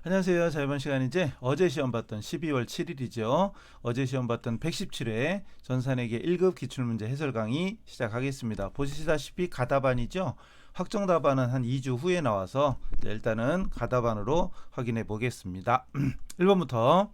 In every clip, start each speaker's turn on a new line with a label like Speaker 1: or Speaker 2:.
Speaker 1: 안녕하세요. 자, 이번 시간이제 어제 시험 봤던 12월 7일이죠. 어제 시험 봤던 117회 전산회계 1급 기출문제 해설 강의 시작하겠습니다. 보시다시피 가답안이죠. 확정 답안은 한 2주 후에 나와서 일단은 가답안으로 확인해 보겠습니다. 1번부터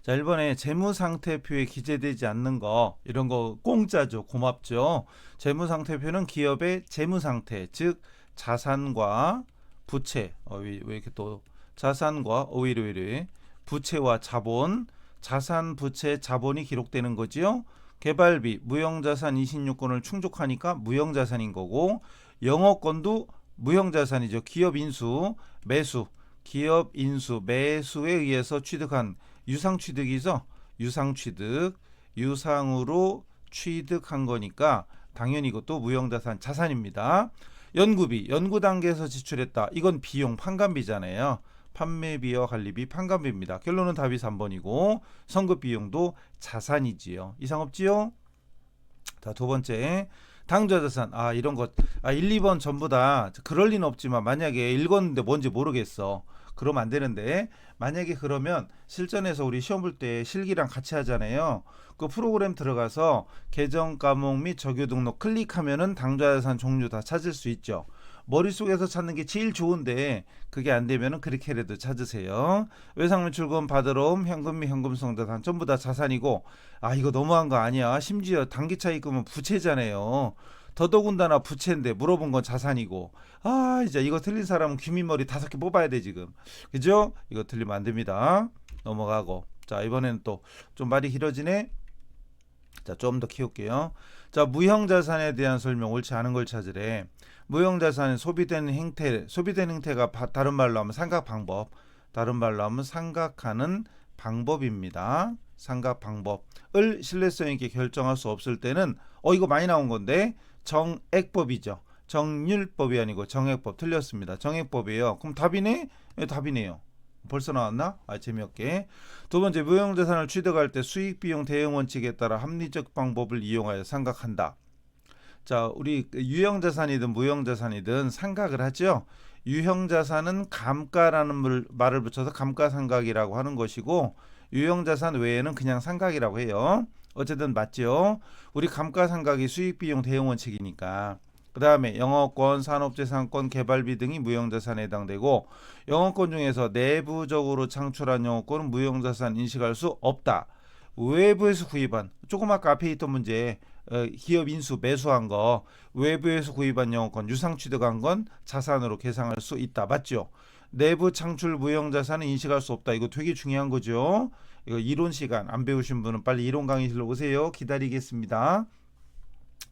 Speaker 1: 자, 1번에 재무상태표에 기재되지 않는 거 이런 거 공짜죠. 고맙죠. 재무상태표는 기업의 재무상태, 즉 자산과 부채, 왜 이렇게 또 자산과 오히려 부채와 자본, 자산, 부채, 자본이 기록되는 거지요. 개발비, 무형자산 26건을 충족하니까 무형자산인 거고, 영업권도 무형자산이죠. 기업 인수, 매수, 기업 인수, 매수에 의해서 취득한 유상취득이죠. 유상취득, 유상으로 취득한 거니까 당연히 이것도 무형자산 자산입니다. 연구비, 연구 단계에서 지출했다. 이건 비용, 판관비잖아요. 판매비와 관리비, 판관비입니다. 결론은 답이 3번이고 선급 비용도 자산이지요. 이상 없지요? 자, 두 번째 당좌자산. 이런 것 1, 2번 전부 다 그럴 리는 없지만 만약에 읽었는데 뭔지 모르겠어. 그러면 안 되는데 만약에 그러면 실전에서 우리 시험 볼 때 실기랑 같이 하잖아요. 그 프로그램 들어가서 계정 과목 및 적유 등록 클릭하면은 당좌자산 종류 다 찾을 수 있죠. 머릿속에서 찾는 게 제일 좋은데 그게 안 되면은 그렇게라도 찾으세요. 외상매출금, 받으러옴, 현금 및 현금성 자산 전부 다 자산이고 이거 너무한 거 아니야. 심지어 단기차익금은 부채잖아요. 더더군다나 부채인데 물어본 건 자산이고 이제 이거 틀린 사람은 귀밑머리 5개 뽑아야 돼 지금. 그죠? 이거 틀리면 안 됩니다. 넘어가고 자 이번에는 또 좀 말이 길어지네. 자, 좀 더 키울게요. 자, 무형자산에 대한 설명 옳지 않은 걸 찾으래. 무형자산은 소비되는 행태가 다른 말로 하면 삼각 방법, 다른 말로 하면 삼각하는 방법입니다. 삼각 방법을 신뢰성 있게 결정할 수 없을 때는 이거 많이 나온 건데 정액법이죠. 정률법이 아니고 정액법. 틀렸습니다. 정액법이에요. 그럼 답이네? 답이네요. 벌써 나왔나? 재미없게. 두 번째, 무형자산을 취득할 때 수익비용 대응 원칙에 따라 합리적 방법을 이용하여 삼각한다. 자, 우리 유형자산이든 무형자산이든 삼각을 하죠. 유형자산은 감가라는 말을 붙여서 감가상각이라고 하는 것이고 유형자산 외에는 그냥 삼각이라고 해요. 어쨌든 맞죠. 우리 감가상각이 수익비용 대응 원칙이니까. 그 다음에 영업권, 산업재산권, 개발비 등이 무형자산에 해당되고 영업권 중에서 내부적으로 창출한 영업권은 무형자산 인식할 수 없다. 외부에서 구입한 조금 아까 앞에 있던 문제 기업 인수 매수한 거 외부에서 구입한 영업권 유상 취득한 건 자산으로 계상할 수 있다. 맞죠? 내부 창출 무형자산은 인식할 수 없다. 이거 되게 중요한 거죠. 이거 이론 시간 안 배우신 분은 빨리 이론 강의실로 오세요. 기다리겠습니다.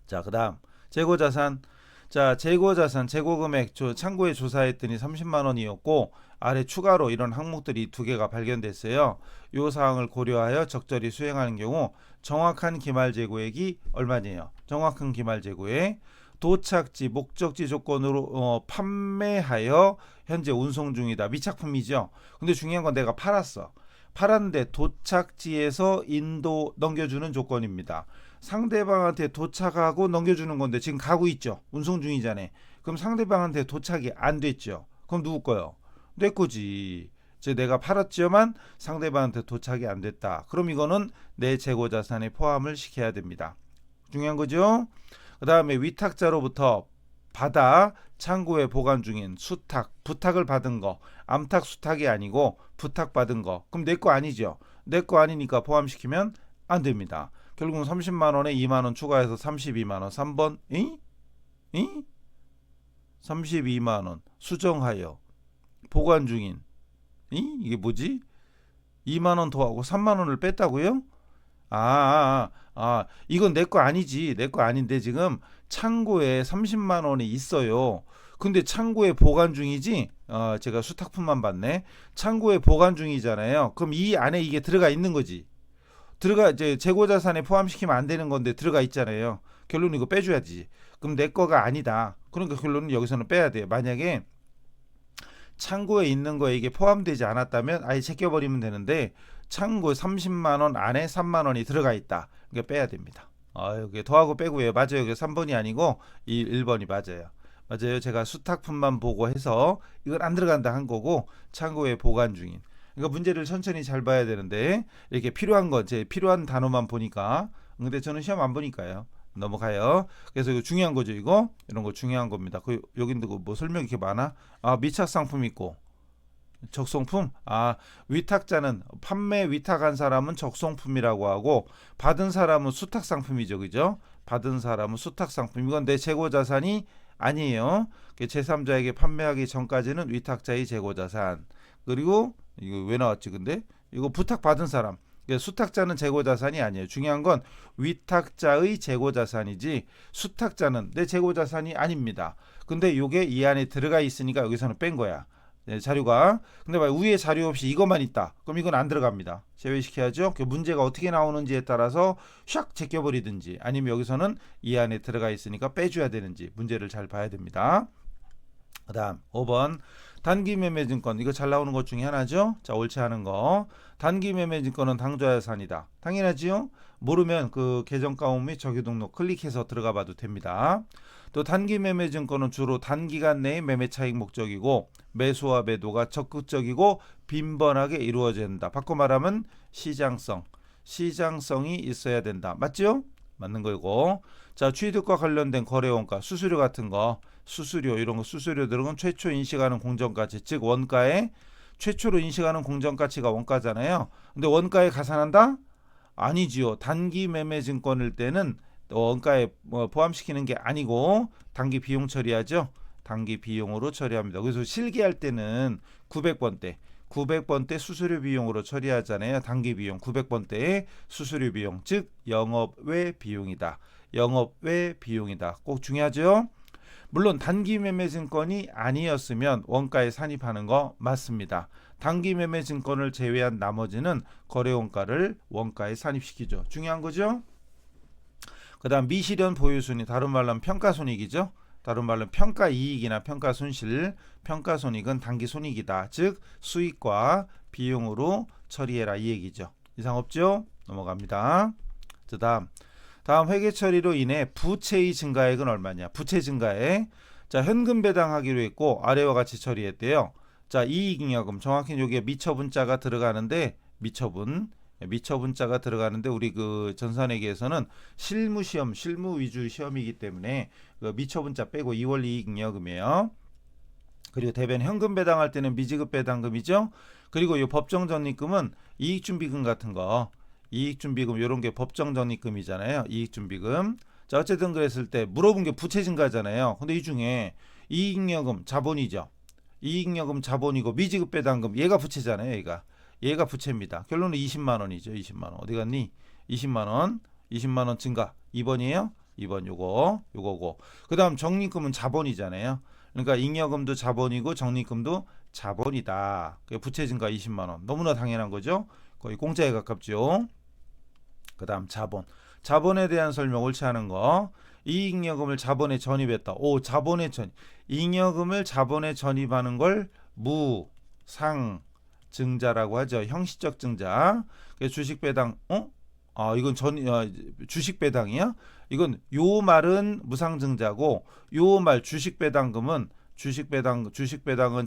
Speaker 1: 자, 그다음 재고자산. 자, 재고자산 재고금액 창고에 조사했더니 30만 원이었고 아래 추가로 이런 항목들이 2개가 발견됐어요. 이 사항을 고려하여 적절히 수행하는 경우 정확한 기말재고액이 얼마네요. 정확한 기말재고액 도착지 목적지 조건으로 판매하여 현재 운송 중이다. 미착품이죠. 근데 중요한 건 내가 팔았는데 도착지에서 인도 넘겨주는 조건입니다. 상대방한테 도착하고 넘겨주는 건데 지금 가고 있죠. 운송 중이잖아요. 그럼 상대방한테 도착이 안 됐죠. 그럼 누구 거요? 내 거지. 즉 내가 팔았지만 상대방한테 도착이 안 됐다. 그럼 이거는 내 재고자산에 포함을 시켜야 됩니다. 중요한 거죠. 그 다음에 위탁자로부터 받아 창고에 보관 중인 수탁, 부탁을 받은 거, 암탁 수탁이 아니고 부탁받은 거. 그럼 내 거 아니죠. 내 거 아니니까 포함시키면 안 됩니다. 결국은 30만 원에 2만 원 추가해서 32만 원. 3번. 32만 원 수정하여 보관 중인. 이게 뭐지? 2만 원 더하고 3만 원을 뺐다고요? 이건 내 거 아니지. 내 거 아닌데 지금 창고에 30만 원이 있어요. 근데 창고에 보관 중이지. 제가 수탁품만 봤네. 창고에 보관 중이잖아요. 그럼 이 안에 이게 들어가 있는 거지. 이제 재고자산에 포함시키면 안 되는 건데 들어가 있잖아요. 결론은 이거 빼줘야지. 그럼 내 거가 아니다. 그러니까 결론은 여기서는 빼야 돼요. 만약에 창고에 있는 거에 이게 포함되지 않았다면 아예 제껴버리면 되는데 창고 30만 원 안에 3만 원이 들어가 있다. 그러니까 빼야 됩니다. 여기 더하고 빼고요. 맞아요. 여기 3번이 아니고 이 1번이 맞아요. 맞아요. 제가 수탁품만 보고 해서 이건 안 들어간다 한 거고 참고에 보관 중인. 그러니까 문제를 천천히 잘 봐야 되는데 이렇게 필요한 거, 제 필요한 단어만 보니까. 근데 저는 시험 안 보니까요. 넘어가요. 그래서 이거 중요한 거죠. 이거 이런 거 중요한 겁니다. 그 여긴데 뭐 설명 이렇게 많아? 아 미착 상품 있고 적송품. 아 위탁자는 판매 위탁한 사람은 적송품이라고 하고 받은 사람은 수탁 상품이죠, 그죠? 받은 사람은 수탁 상품. 이건 내 재고 자산이 아니에요. 제3자에게 판매하기 전까지는 위탁자의 재고 자산. 그리고 이거 왜 나왔지 근데? 이거 부탁 받은 사람. 수탁자는 재고 자산이 아니에요. 중요한 건 위탁자의 재고 자산이지 수탁자는 내 재고 자산이 아닙니다. 근데 이게 이 안에 들어가 있으니까 여기서는 뺀 거야. 네, 자료가. 근데 위에 자료 없이 이것만 있다. 그럼 이건 안 들어갑니다. 제외시켜야죠. 그 문제가 어떻게 나오는지에 따라서 샥 제껴버리든지 아니면 여기서는 이 안에 들어가 있으니까 빼줘야 되는지 문제를 잘 봐야 됩니다. 그 다음 5번 단기매매증권. 이거 잘 나오는 것 중에 하나죠. 자 옳지 않은 거. 단기매매증권은 당좌자산이다. 당연하지요. 모르면 그 계정가움 및 정기등록 클릭해서 들어가 봐도 됩니다. 또 단기매매증권은 주로 단기간 내의 매매차익 목적이고 매수와 매도가 적극적이고 빈번하게 이루어져야 된다. 바꿔 말하면 시장성이 있어야 된다. 맞죠? 맞는 거고. 자 취득과 관련된 거래원가, 수수료 같은 거, 수수료 이런 거 수수료들은 최초 인식하는 공정가치, 즉 원가에 최초로 인식하는 공정가치가 원가잖아요. 근데 원가에 가산한다? 아니지요. 단기 매매 증권일 때는 원가에 포함시키는 게 아니고 단기 비용 처리하죠. 단기 비용으로 처리합니다. 그래서 실기할 때는 900번 때 수수료 비용으로 처리하잖아요. 단기 비용 900번 때의 수수료 비용, 즉 영업 외 비용이다. 영업 외 비용이다. 꼭 중요하죠. 물론 단기 매매 증권이 아니었으면 원가에 산입하는 거 맞습니다. 단기 매매 증권을 제외한 나머지는 거래원가를 원가에 산입시키죠. 중요한 거죠. 그 다음 미실현 보유순위, 다른 말로 하면 평가손익이죠. 다른 말로 평가이익이나 평가손실, 평가손익은 단기손익이다. 즉 수익과 비용으로 처리해라 이 얘기죠. 이상 없죠? 넘어갑니다. 다음 회계 처리로 인해 부채의 증가액은 얼마냐? 부채 증가액. 자 현금 배당하기로 했고 아래와 같이 처리했대요. 자 이익잉여금, 정확히 여기에 미처분자가 들어가는데 미처분자가 들어가는데 우리 그 전산회계에서는 실무 위주 시험이기 때문에 그 미처분자 빼고 2월 이익잉여금이에요. 그리고 대변 현금 배당할 때는 미지급 배당금이죠. 그리고 이 법정 적립금은 이익준비금 같은 거, 이익준비금 이런 게 법정 적립금이잖아요. 이익준비금. 자 어쨌든 그랬을 때 물어본 게 부채 증가잖아요. 근데 이 중에 이익잉여금 자본이죠. 이익잉여금 자본이고 미지급 배당금 얘가 부채잖아요. 얘가 부채입니다. 결론은 20만 원이죠. 20만 원. 어디 갔니? 20만 원 증가. 2번이에요? 2번 요거고. 그다음 적립금은 자본이잖아요. 그러니까 잉여금도 자본이고 적립금도 자본이다. 부채 증가 20만 원. 너무나 당연한 거죠. 거의 공짜에 가깝죠. 그다음 자본에 대한 설명 옳지 않은 거. 이익잉여금을 자본에 전입했다. 자본에 잉여금을 자본에 전입하는 걸 무상 증자라고 하죠. 형식적 증자. 주식 배당. 이건 주식 배당이야? 이건 요 말은 무상 증자고 요 말 주식 배당은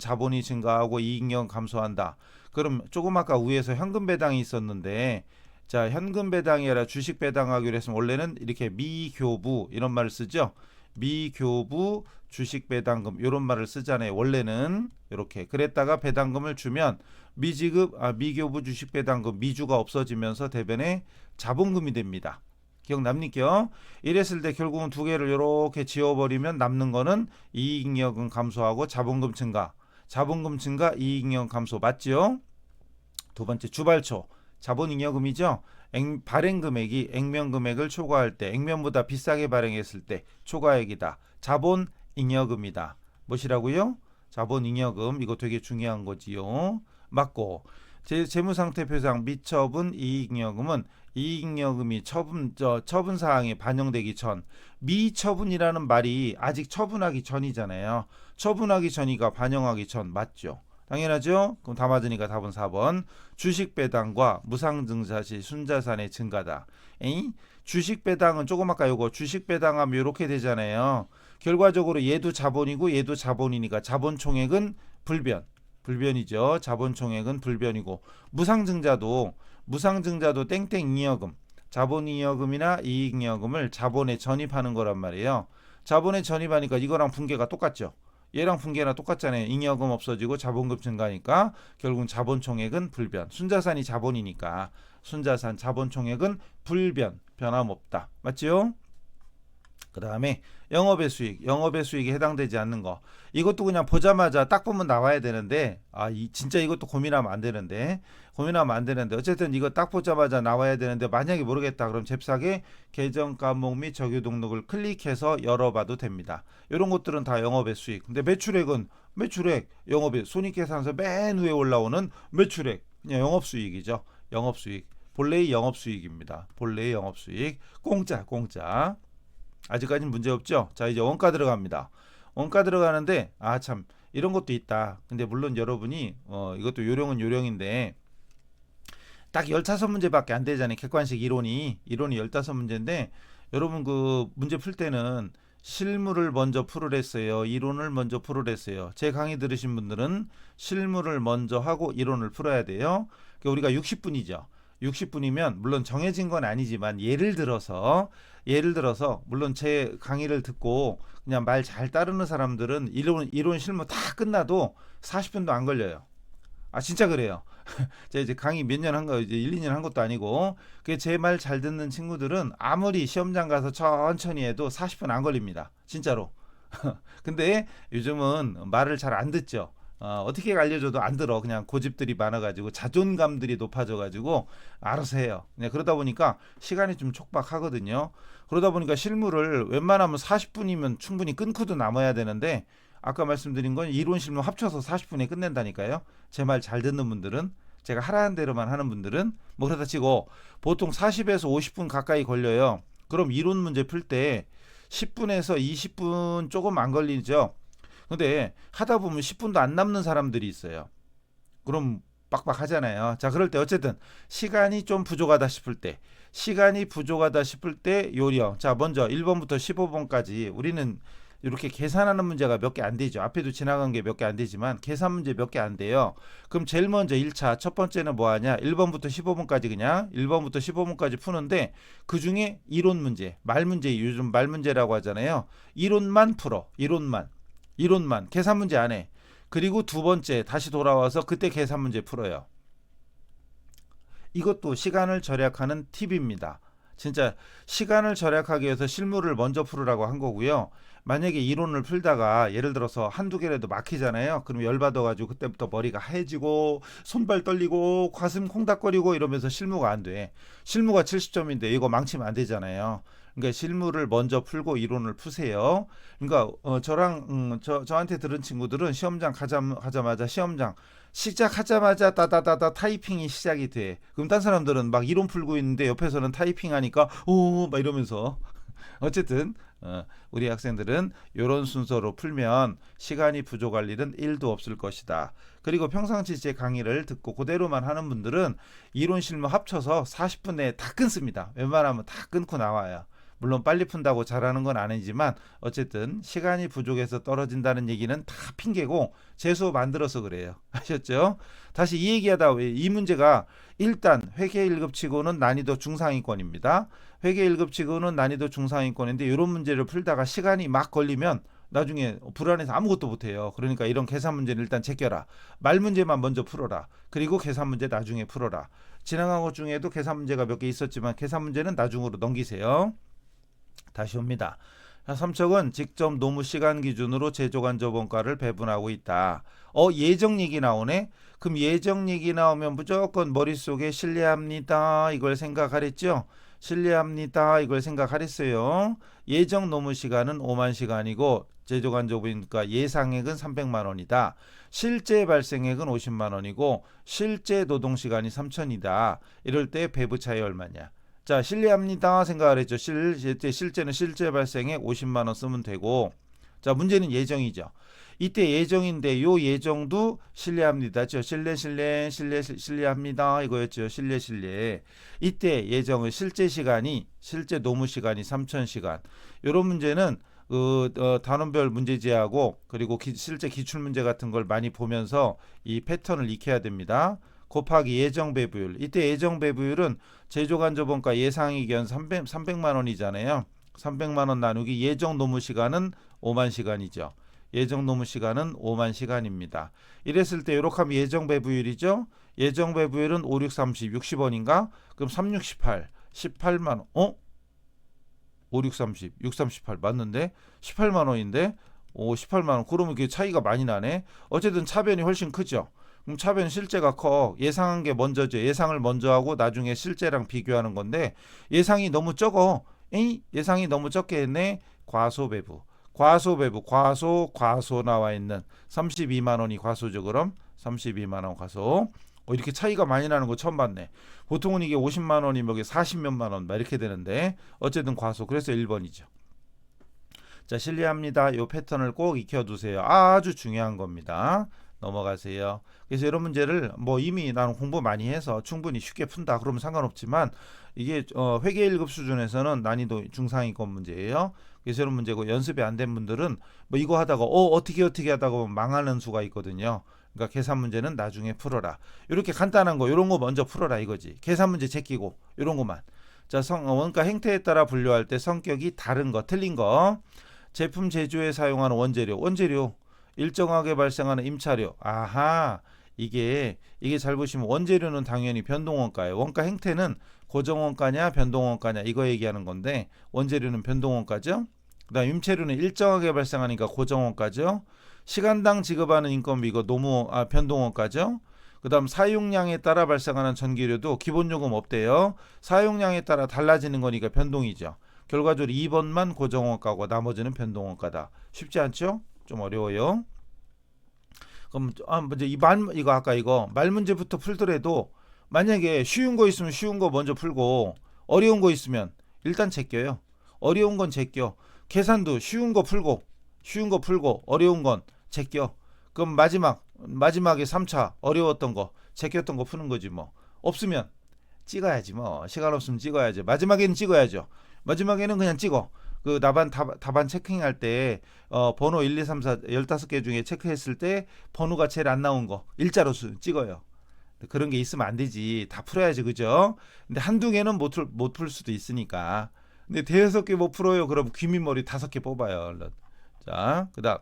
Speaker 1: 자본이 증가하고 이익잉여금 감소한다. 그럼 조금 아까 위에서 현금 배당이 있었는데 자 현금 배당이 아니라 주식 배당하기로 했으면 원래는 이렇게 미교부 이런 말을 쓰죠. 미교부 주식 배당금 이런 말을 쓰잖아요. 원래는 이렇게 그랬다가 배당금을 주면 미교부 주식 배당금 미주가 없어지면서 대변에 자본금이 됩니다. 기억납니까? 이랬을 때 결국은 두 개를 이렇게 지워버리면 남는 거는 이익잉여금 감소하고 자본금 증가, 이익잉여금 감소 맞죠? 두 번째 주발초 자본잉여금이죠. 발행금액이 액면금액을 초과할 때 액면보다 비싸게 발행했을 때 초과액이다. 자본잉여금이다. 무엇이라고요? 자본잉여금. 이거 되게 중요한 거지요. 맞고 재무상태표상 미처분 이익잉여금은 이익잉여금이 처분 사항에 반영되기 전, 미처분이라는 말이 아직 처분하기 전이잖아요. 처분하기 전이가 반영하기 전 맞죠? 당연하죠? 그럼 다 맞으니까 답은 4번. 주식 배당과 무상증자 시 순자산의 증가다. 주식 배당은 조금 아까 요거 주식 배당하면 이렇게 되잖아요. 결과적으로 얘도 자본이고 얘도 자본이니까 자본 총액은 불변이죠. 자본 총액은 불변이고 무상증자도 땡땡 잉여금, 자본잉여금이나 이익잉여금을 자본에 전입하는 거란 말이에요. 자본에 전입하니까 이거랑 분계가 똑같죠. 얘랑 분계나 똑같잖아요. 잉여금 없어지고 자본금 증가니까 결국은 자본 총액은 불변. 순자산이 자본이니까 순자산 자본 총액은 불변, 변함없다. 맞죠? 그 다음에 영업의 수익에 해당되지 않는 거. 이것도 그냥 보자마자 딱 보면 나와야 되는데, 진짜 이것도 고민하면 안 되는데, 어쨌든 이거 딱 보자마자 나와야 되는데, 만약에 모르겠다, 그럼 잽싸게 계정 과목 및 적유 등록을 클릭해서 열어봐도 됩니다. 이런 것들은 다 영업의 수익. 근데 매출액, 영업의 손익계산서 맨 위에 올라오는 매출액, 그냥 영업수익이죠. 영업수익. 본래의 영업수익입니다. 본래의 영업수익. 공짜. 아직까지는 문제 없죠. 자, 이제 원가 들어갑니다. 원가 들어가는데 참 이런 것도 있다. 근데 물론 여러분이 이것도 요령은 요령인데 딱 15문제밖에 안 되잖아요. 객관식 이론이 15문제인데 여러분 그 문제 풀 때는 실무를 먼저 풀으랬어요. 이론을 먼저 풀으랬어요. 제 강의 들으신 분들은 실무를 먼저 하고 이론을 풀어야 돼요. 그러니까 우리가 60분이죠. 60분이면 물론 정해진 건 아니지만 예를 들어서 물론 제 강의를 듣고 그냥 말 잘 따르는 사람들은 이론 실무 다 끝나도 40분도 안 걸려요. 진짜 그래요. 제가 이제 강의 몇 년 한 거, 이제 1, 2년 한 것도 아니고, 제 말 잘 듣는 친구들은 아무리 시험장 가서 천천히 해도 40분 안 걸립니다. 진짜로. 근데 요즘은 말을 잘 안 듣죠. 어떻게 알려줘도 안 들어. 그냥 고집들이 많아가지고 자존감들이 높아져가지고 알아서 해요. 그러다 보니까 시간이 좀 촉박하거든요. 그러다 보니까 실무를 웬만하면 40분이면 충분히 끊고도 남아야 되는데 아까 말씀드린 건 이론 실무 합쳐서 40분에 끝낸다니까요. 제 말 잘 듣는 분들은, 제가 하라는 대로만 하는 분들은 뭐 그러다 치고 보통 40에서 50분 가까이 걸려요. 그럼 이론 문제 풀 때 10분에서 20분 조금 안 걸리죠. 근데 하다 보면 10분도 안 남는 사람들이 있어요. 그럼 빡빡하잖아요. 자, 그럴 때 어쨌든 시간이 좀 부족하다 싶을 때 요령. 자, 먼저 1번부터 15번까지 우리는 이렇게 계산하는 문제가 몇 개 안 되죠. 앞에도 지나간 게 몇 개 안 되지만 계산 문제 몇 개 안 돼요. 그럼 제일 먼저 1차 첫 번째는 뭐 하냐? 1번부터 15번까지 그냥 1번부터 15번까지 푸는데 그중에 이론 문제, 말 문제, 요즘 말 문제라고 하잖아요. 이론만 풀어. 이론만 계산 문제 안 해. 그리고 두 번째 다시 돌아와서 그때 계산 문제 풀어요. 이것도 시간을 절약하는 팁입니다. 진짜 시간을 절약하기 위해서 실무를 먼저 풀으라고 한 거고요. 만약에 이론을 풀다가 예를 들어서 한두 개라도 막히잖아요. 그럼 열받아가지고 그때부터 머리가 하얘지고 손발 떨리고 가슴 콩닥거리고 이러면서 실무가 안 돼. 실무가 70점인데 이거 망치면 안 되잖아요. 그러니까 실무를 먼저 풀고 이론을 푸세요. 그러니까 저랑 저한테 들은 친구들은 시험장 가자마자 시작하자마자 따다다다 타이핑이 시작이 돼. 그럼 딴 사람들은 막 이론 풀고 있는데 옆에서는 타이핑하니까 오 막 이러면서 어쨌든 우리 학생들은 이런 순서로 풀면 시간이 부족할 일은 1도 없을 것이다. 그리고 평상시 제 강의를 듣고 그대로만 하는 분들은 이론 실무 합쳐서 40분 내에 다 끊습니다. 웬만하면 다 끊고 나와요. 물론 빨리 푼다고 잘하는 건 아니지만 어쨌든 시간이 부족해서 떨어진다는 얘기는 다 핑계고 재수 만들어서 그래요. 아셨죠? 다시 이 얘기하다 이 문제가 일단 회계 1급치고는 난이도 중상위권입니다. 회계 1급치고는 난이도 중상위권인데 이런 문제를 풀다가 시간이 막 걸리면 나중에 불안해서 아무것도 못해요. 그러니까 이런 계산 문제는 일단 제껴라. 말 문제만 먼저 풀어라. 그리고 계산 문제 나중에 풀어라. 지나간 것 중에도 계산 문제가 몇 개 있었지만 계산 문제는 나중으로 넘기세요. 다시 옵니다. 삼척은 직접 노무 시간 기준으로 제조간접원가를 배분하고 있다. 예정 얘기 나오네. 그럼 예정 얘기 나오면 무조건 머릿속에 신뢰합니다 이걸 생각하랬죠. 신뢰합니다 이걸 생각하랬어요. 예정 노무 시간은 5만 시간이고 제조간접원가 예상액은 300만 원이다. 실제 발생액은 50만 원이고 실제 노동시간이 3천이다. 이럴 때 배부 차이 얼마냐. 자, 신뢰합니다 생각을 했죠. 실제는 실제 발생액 50만 원 쓰면 되고, 자, 문제는 예정이죠. 이때 예정인데 요 예정도 신뢰합니다죠. 신뢰합니다 이거였죠. 신뢰. 이때 예정은 실제 노무 시간이 3,000시간. 요런 문제는 단원별 문제지하고 그리고 실제 기출 문제 같은 걸 많이 보면서 이 패턴을 익혀야 됩니다. 곱하기 예정 배부율. 이때 예정 배부율은 제조간접원가 예상이견 300만 원이잖아요. 300만 원 나누기 예정 노무 시간은 5만 시간이죠. 예정 노무 시간은 5만 시간입니다. 이랬을 때 이렇게 하면 예정 배부율이죠. 예정 배부율은 5, 6, 30, 60원인가? 그럼 3, 6, 18, 18만 원. 5, 6, 30, 6, 3, 18 맞는데? 18만 원인데? 18만 원. 그러면 이게 차이가 많이 나네. 어쨌든 차변이 훨씬 크죠. 그럼 차변 실제가 커. 예상한 게 먼저죠. 예상을 먼저 하고 나중에 실제랑 비교하는 건데 예상이 너무 적어. 예상이 너무 적게 했네. 과소배부. 과소 나와 있는 32만 원이 과소죠. 그럼 32만 원 과소. 이렇게 차이가 많이 나는 거 처음 봤네. 보통은 이게 50만 원이면 40몇만 원 막 이렇게 되는데 어쨌든 과소. 그래서 1번이죠. 자, 실례합니다. 이 패턴을 꼭 익혀두세요. 아주 중요한 겁니다. 넘어가세요. 그래서 이런 문제를 뭐 이미 나는 공부 많이 해서 충분히 쉽게 푼다 그러면 상관없지만 이게 회계 1급 수준에서는 난이도 중상위권 문제예요. 그래서 이런 문제고 연습이 안 된 분들은 뭐 이거 하다가 어떻게 하다가 보면 망하는 수가 있거든요. 그러니까 계산 문제는 나중에 풀어라. 이렇게 간단한 거 이런 거 먼저 풀어라 이거지. 계산 문제 제끼고 이런 것만. 자, 원가 행태에 따라 분류할 때 성격이 다른 거 틀린 거. 제품 제조에 사용하는 원재료 일정하게 발생하는 임차료. 아하, 이게 잘 보시면 원재료는 당연히 변동원가예요. 원가 행태는 고정원가냐 변동원가냐 이거 얘기하는 건데 원재료는 변동원가죠. 그다음 임차료는 일정하게 발생하니까 고정원가죠. 시간당 지급하는 인건비 이거 변동원가죠. 그다음 사용량에 따라 발생하는 전기료도 기본요금 없대요. 사용량에 따라 달라지는 거니까 변동이죠. 결과적으로 2번만 고정원가고 나머지는 변동원가다. 쉽지 않죠? 좀 어려워요. 그럼 먼저 이거 아까 이거 말 문제부터 풀더라도 만약에 쉬운 거 있으면 쉬운 거 먼저 풀고 어려운 거 있으면 일단 제껴요. 어려운 건 제껴. 계산도 쉬운 거 풀고 어려운 건 제껴. 그럼 마지막에 3차 어려웠던 거 제꼈던 거 푸는 거지 뭐. 없으면 찍어야지 뭐. 시간 없으면 찍어야죠. 마지막에는 찍어야죠. 마지막에는 그냥 찍어. 그 답안 체킹할 때 번호 1, 2, 3, 4 15개 중에 체크했을 때 번호가 제일 안 나온 거 일자로 찍어요. 그런 게 있으면 안 되지. 다 풀어야지 그죠? 근데 한두 개는 못 풀 수도 있으니까. 근데 대여섯 개 못 풀어요. 그럼 귀밑머리 5개 뽑아요. 얼른. 자, 그다음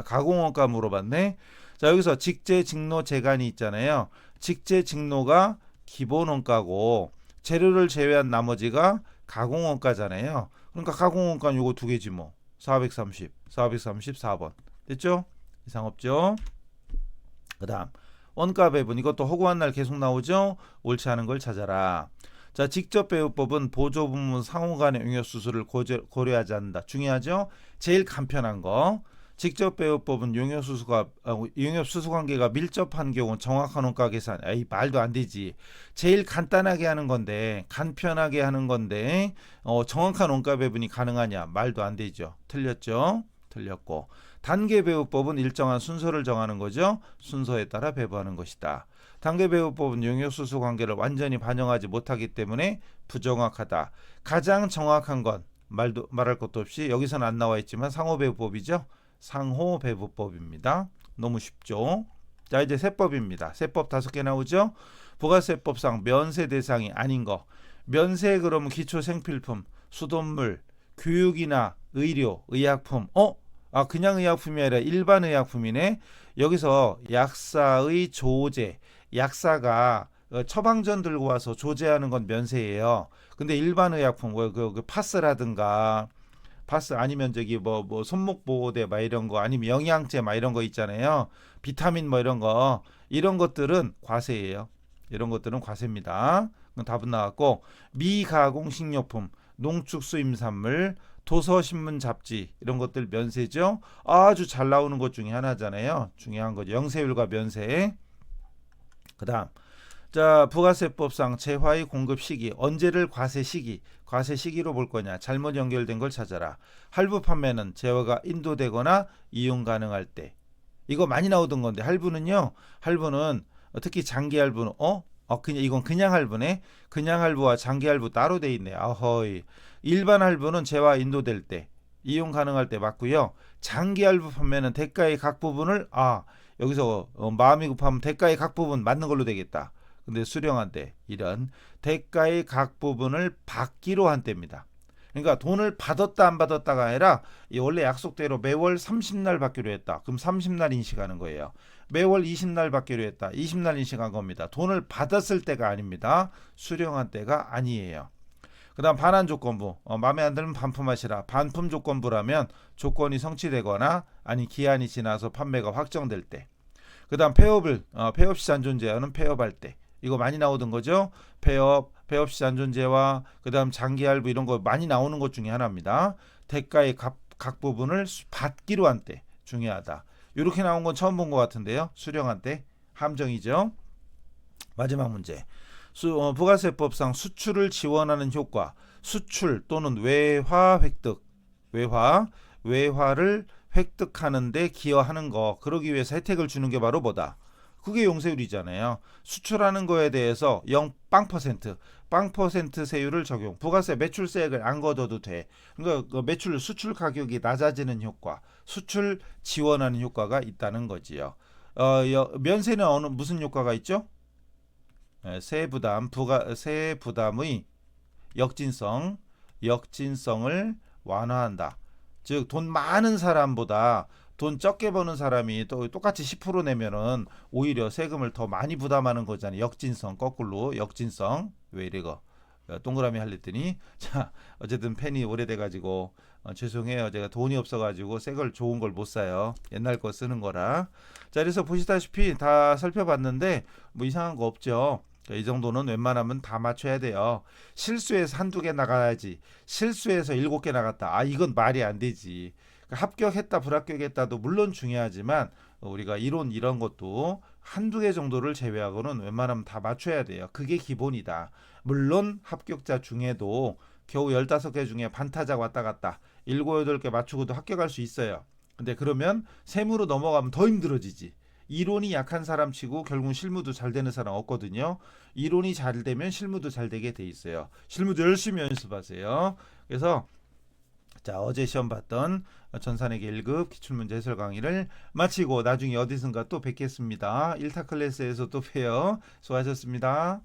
Speaker 1: 가공원가 물어봤네. 자, 여기서 직제, 직노, 재간이 있잖아요. 직제, 직노가 기본원가고 재료를 제외한 나머지가 가공원가잖아요. 그러니까 가공원가는 요거 두 개지 뭐. 430, 434번. 됐죠? 이상 없죠? 그다음 원가 배분 이것도 허구한 날 계속 나오죠? 옳지 않은 걸 찾아라. 자, 직접 배우법은 보조 부문 상호 간의 용역 수수를 고려하지 않는다. 중요하죠? 제일 간편한 거. 직접 배우법은 용역 수수 관계가 밀접한 경우 정확한 원가 계산. 말도 안 되지. 제일 간단하게 하는 건데 간편하게 하는 건데 정확한 원가 배분이 가능하냐? 말도 안 되죠. 틀렸죠? 틀렸고. 단계 배우법은 일정한 순서를 정하는 거죠. 순서에 따라 배부하는 것이다. 단계 배우법은 용역 수수 관계를 완전히 반영하지 못하기 때문에 부정확하다. 가장 정확한 건 말할 것도 없이 여기서는 안 나와 있지만 상호 배우법이죠. 상호 배부법입니다. 너무 쉽죠. 자, 이제 세법입니다. 세법 5개 나오죠. 부가세법상 면세 대상이 아닌 거. 면세 그러면 기초 생필품, 수돗물, 교육이나 의료, 의약품. 그냥 의약품이 아니라 일반 의약품이네. 여기서 약사의 조제. 약사가 처방전 들고 와서 조제하는 건 면세예요. 근데 일반 의약품 그 파스라든가 파스 아니면 뭐 손목 보호대 막 이런 거 아니면 영양제 막 이런 거 있잖아요. 비타민 뭐 이런 것들은 과세예요. 이런 것들은 과세입니다. 그럼 답은 나왔고 미가공 식료품, 농축수임산물, 도서신문 잡지 이런 것들 면세죠. 아주 잘 나오는 것 중에 하나잖아요. 중요한 거죠. 영세율과 면세. 그다음 자, 부가세법상 재화의 공급 시기, 언제를 과세 시기로 볼 거냐. 잘못 연결된 걸 찾아라. 할부 판매는 재화가 인도되거나 이용 가능할 때. 이거 많이 나오던 건데 할부는 특히 장기 할부는 이건 그냥 할부네. 그냥 할부와 장기 할부 따로 돼 있네. 일반 할부는 재화 인도될 때. 이용 가능할 때 맞고요. 장기 할부 판매는 대가의 각 부분을 여기서 마음이 급하면 대가의 각 부분 맞는 걸로 되겠다. 근데 수령한 때 이런 대가의 각 부분을 받기로 한 때입니다. 그러니까 돈을 받았다 안 받았다가 아니라 원래 약속대로 매월 30날 받기로 했다. 그럼 30날 인식하는 거예요. 매월 20날 받기로 했다. 20날 인식한 겁니다. 돈을 받았을 때가 아닙니다. 수령한 때가 아니에요. 그 다음 반환 조건부. 마음에 안 들면 반품하시라. 반품 조건부라면 조건이 성취되거나 아니 기한이 지나서 판매가 확정될 때. 그 다음 폐업을 폐업 시한 존재하는 폐업할 때. 이거 많이 나오던 거죠. 폐업 시한 존재와 그 다음 장기 할부 이런 거 많이 나오는 것 중에 하나입니다. 대가의 각 부분을 받기로 한 때 중요하다. 이렇게 나온 건 처음 본 것 같은데요. 수령한 때 함정이죠. 마지막 문제. 부가세법상 수출을 지원하는 효과, 수출 또는 외화 획득, 외화를 획득하는 데 기여하는 거, 그러기 위해서 혜택을 주는 게 바로 뭐다? 그게 용세율이잖아요. 수출하는 거에 대해서 0% 세율을 적용. 부가세 매출세액을 안 걷어도 돼. 그러니까 그 매출 수출 가격이 낮아지는 효과, 수출 지원하는 효과가 있다는 거지요. 면세는 무슨 효과가 있죠? 세 부담의 역진성을 완화한다. 즉 돈 많은 사람보다 돈 적게 버는 사람이 또 똑같이 10% 내면은 오히려 세금을 더 많이 부담하는 거잖아요. 역진성, 거꾸로 역진성. 왜 이래거? 동그라미 할랬더니 자, 어쨌든 펜이 오래돼 가지고 죄송해요. 제가 돈이 없어 가지고 새 걸 좋은 걸 못 사요. 옛날 거 쓰는 거라. 자, 그래서 보시다시피 다 살펴봤는데 뭐 이상한 거 없죠. 이 정도는 웬만하면 다 맞춰야 돼요. 실수해서 한두 개 나가야지. 실수해서 7개 나갔다. 이건 말이 안 되지. 합격했다 불합격했다도 물론 중요하지만 우리가 이론 이런 것도 한두 개 정도를 제외하고는 웬만하면 다 맞춰야 돼요. 그게 기본이다. 물론 합격자 중에도 겨우 15개 중에 반타작 왔다 갔다 7, 8개 맞추고도 합격할 수 있어요. 근데 그러면 세무로 넘어가면 더 힘들어지지. 이론이 약한 사람 치고 결국 실무도 잘 되는 사람 없거든요. 이론이 잘 되면 실무도 잘 되게 돼 있어요. 실무도 열심히 연습하세요. 그래서 자, 어제 시험 봤던 전산회계 1급 기출문제 해설 강의를 마치고 나중에 어디선가 또 뵙겠습니다. 1타 클래스에서 또 봬요. 수고하셨습니다.